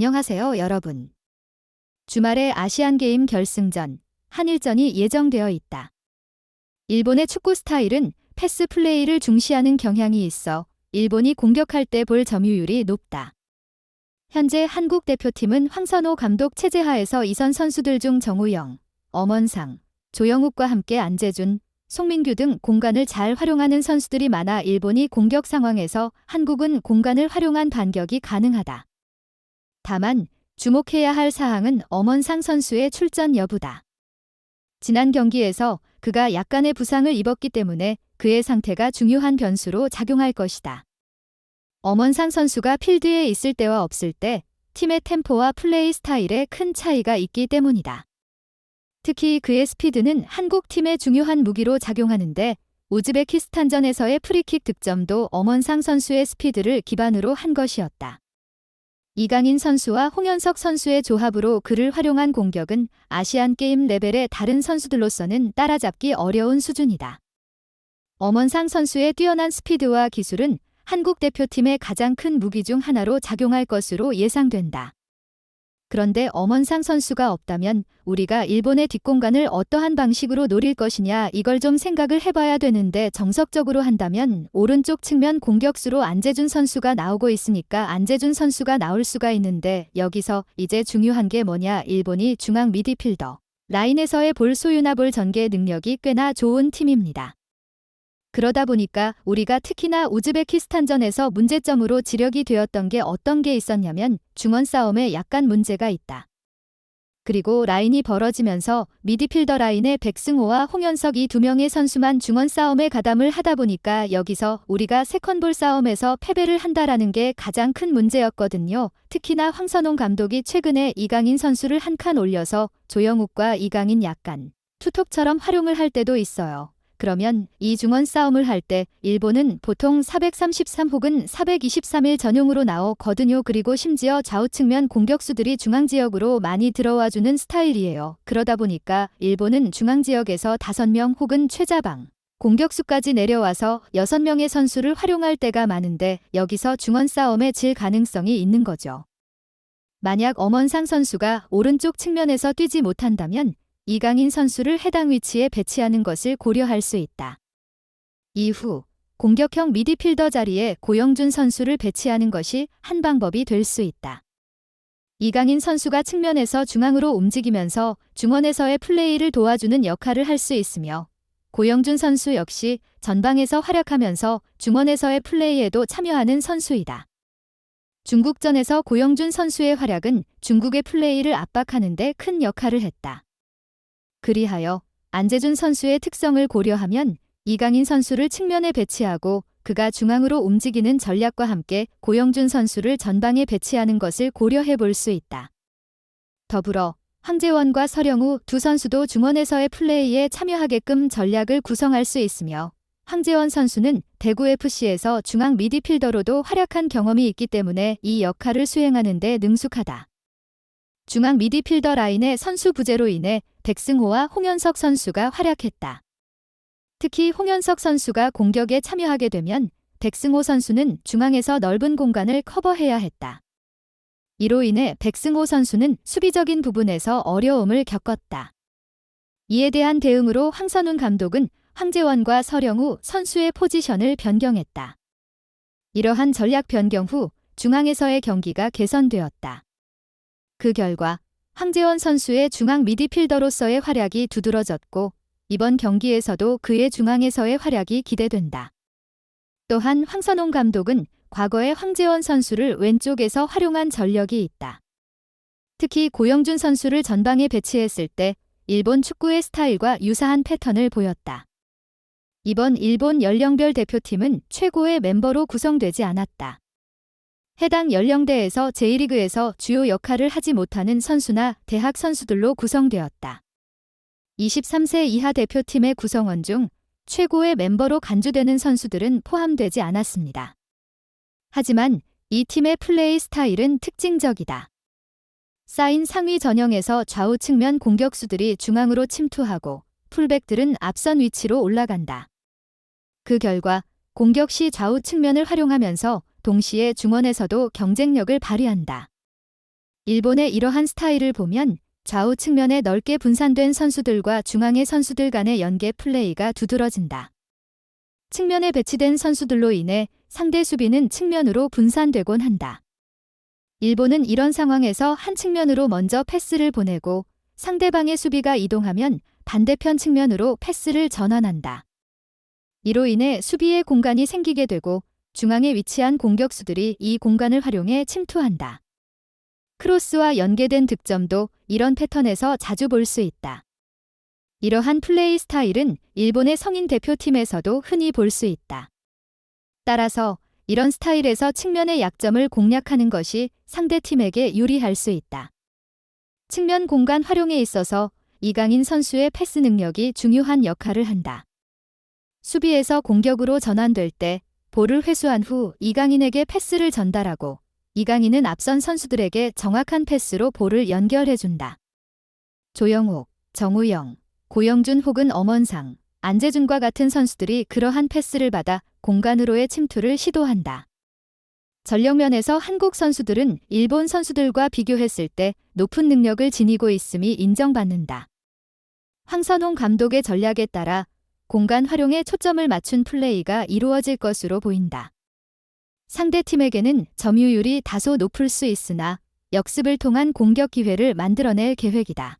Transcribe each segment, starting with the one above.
안녕하세요, 여러분. 주말에 아시안게임 결승전, 한일전이 예정되어 있다. 일본의 축구 스타일은 패스 플레이를 중시하는 경향이 있어 일본이 공격할 때 볼 점유율이 높다. 현재 한국 대표팀은 황선호 감독 체제하에서 이선 선수들 중 정우영, 엄원상, 조영욱과 함께 안재준, 송민규 등 공간을 잘 활용하는 선수들이 많아 일본이 공격 상황에서 한국은 공간을 활용한 반격이 가능하다. 다만 주목해야 할 사항은 엄원상 선수의 출전 여부다. 지난 경기에서 그가 약간의 부상을 입었기 때문에 그의 상태가 중요한 변수로 작용할 것이다. 엄원상 선수가 필드에 있을 때와 없을 때 팀의 템포와 플레이 스타일에 큰 차이가 있기 때문이다. 특히 그의 스피드는 한국 팀의 중요한 무기로 작용하는데 우즈베키스탄전에서의 프리킥 득점도 엄원상 선수의 스피드를 기반으로 한 것이었다. 이강인 선수와 홍현석 선수의 조합으로 그를 활용한 공격은 아시안게임 레벨의 다른 선수들로서는 따라잡기 어려운 수준이다. 엄원상 선수의 뛰어난 스피드와 기술은 한국 대표팀의 가장 큰 무기 중 하나로 작용할 것으로 예상된다. 그런데 엄원상 선수가 없다면 우리가 일본의 뒷공간을 어떠한 방식으로 노릴 것이냐 이걸 좀 생각을 해봐야 되는데 정석적으로 한다면 오른쪽 측면 공격수로 안재준 선수가 나오고 있으니까 안재준 선수가 나올 수가 있는데 여기서 이제 중요한 게 뭐냐 일본이 중앙 미드필더 라인에서의 볼 소유나 볼 전개 능력이 꽤나 좋은 팀입니다. 그러다 보니까 우리가 특히나 우즈베키스탄전에서 문제점으로 지력이 되었던 게 어떤 게 있었냐면 중원 싸움에 약간 문제가 있다. 그리고 라인이 벌어지면서 미드필더 라인에 백승호와 홍현석 이 두 명의 선수만 중원 싸움에 가담을 하다 보니까 여기서 우리가 세컨볼 싸움에서 패배를 한다라는 게 가장 큰 문제였거든요. 특히나 황선홍 감독이 최근에 이강인 선수를 한 칸 올려서 조영욱과 이강인 약간 투톱처럼 활용을 할 때도 있어요. 그러면 이 중원 싸움을 할 때 일본은 보통 433 혹은 423일 전용으로 나오거든요. 그리고 심지어 좌우측면 공격수들이 중앙지역으로 많이 들어와주는 스타일이에요. 그러다 보니까 일본은 중앙지역에서 5명 혹은 최자방 공격수까지 내려와서 6명의 선수를 활용할 때가 많은데 여기서 중원 싸움에 질 가능성이 있는 거죠. 만약 엄원상 선수가 오른쪽 측면에서 뛰지 못한다면 이강인 선수를 해당 위치에 배치하는 것을 고려할 수 있다. 이후 공격형 미드필더 자리에 고영준 선수를 배치하는 것이 한 방법이 될 수 있다. 이강인 선수가 측면에서 중앙으로 움직이면서 중원에서의 플레이를 도와주는 역할을 할 수 있으며 고영준 선수 역시 전방에서 활약하면서 중원에서의 플레이에도 참여하는 선수이다. 중국전에서 고영준 선수의 활약은 중국의 플레이를 압박하는 데 큰 역할을 했다. 그리하여 안재준 선수의 특성을 고려하면 이강인 선수를 측면에 배치하고 그가 중앙으로 움직이는 전략과 함께 고영준 선수를 전방에 배치하는 것을 고려해 볼 수 있다. 더불어 황재원과 서령우 두 선수도 중원에서의 플레이에 참여하게끔 전략을 구성할 수 있으며 황재원 선수는 대구FC에서 중앙 미드필더로도 활약한 경험이 있기 때문에 이 역할을 수행하는 데 능숙하다. 중앙 미드필더 라인의 선수 부재로 인해 백승호와 홍현석 선수가 활약했다. 특히 홍현석 선수가 공격에 참여하게 되면 백승호 선수는 중앙에서 넓은 공간을 커버해야 했다. 이로 인해 백승호 선수는 수비적인 부분에서 어려움을 겪었다. 이에 대한 대응으로 황선훈 감독은 황재원과 서령우 선수의 포지션을 변경했다. 이러한 전략 변경 후 중앙에서의 경기가 개선되었다. 그 결과 황재원 선수의 중앙 미드필더로서의 활약이 두드러졌고 이번 경기에서도 그의 중앙에서의 활약이 기대된다. 또한 황선홍 감독은 과거에 황재원 선수를 왼쪽에서 활용한 전력이 있다. 특히 고영준 선수를 전방에 배치했을 때 일본 축구의 스타일과 유사한 패턴을 보였다. 이번 일본 연령별 대표팀은 최고의 멤버로 구성되지 않았다. 해당 연령대에서 J리그에서 주요 역할을 하지 못하는 선수나 대학 선수들로 구성되었다. 23세 이하 대표팀의 구성원 중 최고의 멤버로 간주되는 선수들은 포함되지 않았습니다. 하지만 이 팀의 플레이 스타일은 특징적이다. 쌓인 상위 전형에서 좌우 측면 공격수들이 중앙으로 침투하고 풀백들은 앞선 위치로 올라간다. 그 결과 공격 시 좌우 측면을 활용하면서 동시에 중원에서도 경쟁력을 발휘한다. 일본의 이러한 스타일을 보면 좌우 측면에 넓게 분산된 선수들과 중앙의 선수들 간의 연계 플레이가 두드러진다. 측면에 배치된 선수들로 인해 상대 수비는 측면으로 분산되곤 한다. 일본은 이런 상황에서 한 측면으로 먼저 패스를 보내고 상대방의 수비가 이동하면 반대편 측면으로 패스를 전환한다. 이로 인해 수비의 공간이 생기게 되고 중앙에 위치한 공격수들이 이 공간을 활용해 침투한다. 크로스와 연계된 득점도 이런 패턴에서 자주 볼 수 있다. 이러한 플레이 스타일은 일본의 성인 대표팀에서도 흔히 볼 수 있다. 따라서 이런 스타일에서 측면의 약점을 공략하는 것이 상대팀에게 유리할 수 있다. 측면 공간 활용에 있어서 이강인 선수의 패스 능력이 중요한 역할을 한다. 수비에서 공격으로 전환될 때 볼을 회수한 후 이강인에게 패스를 전달하고 이강인은 앞선 선수들에게 정확한 패스로 볼을 연결해준다. 조영욱, 정우영, 고영준 혹은 엄원상, 안재준과 같은 선수들이 그러한 패스를 받아 공간으로의 침투를 시도한다. 전력면에서 한국 선수들은 일본 선수들과 비교했을 때 높은 능력을 지니고 있음이 인정받는다. 황선홍 감독의 전략에 따라 공간 활용에 초점을 맞춘 플레이가 이루어질 것으로 보인다. 상대팀에게는 점유율이 다소 높을 수 있으나 역습을 통한 공격 기회를 만들어낼 계획이다.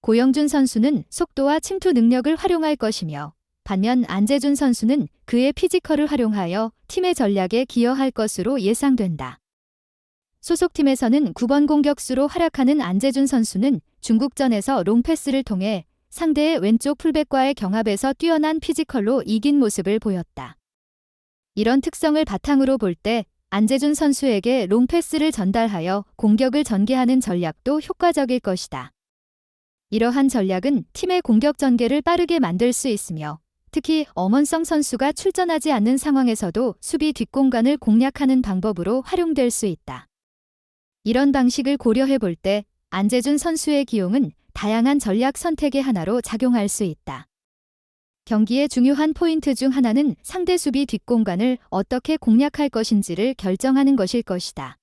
고영준 선수는 속도와 침투 능력을 활용할 것이며 반면 안재준 선수는 그의 피지컬을 활용하여 팀의 전략에 기여할 것으로 예상된다. 소속팀에서는 9번 공격수로 활약하는 안재준 선수는 중국전에서 롱패스를 통해 상대의 왼쪽 풀백과의 경합에서 뛰어난 피지컬로 이긴 모습을 보였다. 이런 특성을 바탕으로 볼 때 안재준 선수에게 롱패스를 전달하여 공격을 전개하는 전략도 효과적일 것이다. 이러한 전략은 팀의 공격 전개를 빠르게 만들 수 있으며 특히 엄원성 선수가 출전하지 않는 상황에서도 수비 뒷공간을 공략하는 방법으로 활용될 수 있다. 이런 방식을 고려해 볼 때 안재준 선수의 기용은 다양한 전략 선택의 하나로 작용할 수 있다. 경기의 중요한 포인트 중 하나는 상대 수비 뒷공간을 어떻게 공략할 것인지를 결정하는 것일 것이다.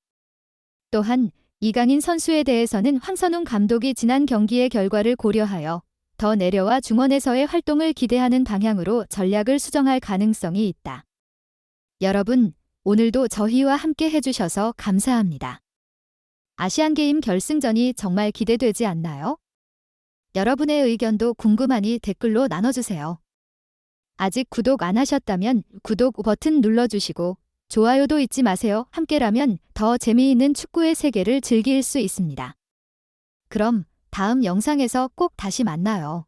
또한 이강인 선수에 대해서는 황선홍 감독이 지난 경기의 결과를 고려하여 더 내려와 중원에서의 활동을 기대하는 방향으로 전략을 수정할 가능성이 있다. 여러분, 오늘도 저희와 함께 해주셔서 감사합니다. 아시안게임 결승전이 정말 기대되지 않나요? 여러분의 의견도 궁금하니 댓글로 나눠주세요. 아직 구독 안 하셨다면 구독 버튼 눌러주시고 좋아요도 잊지 마세요. 함께라면 더 재미있는 축구의 세계를 즐길 수 있습니다. 그럼 다음 영상에서 꼭 다시 만나요.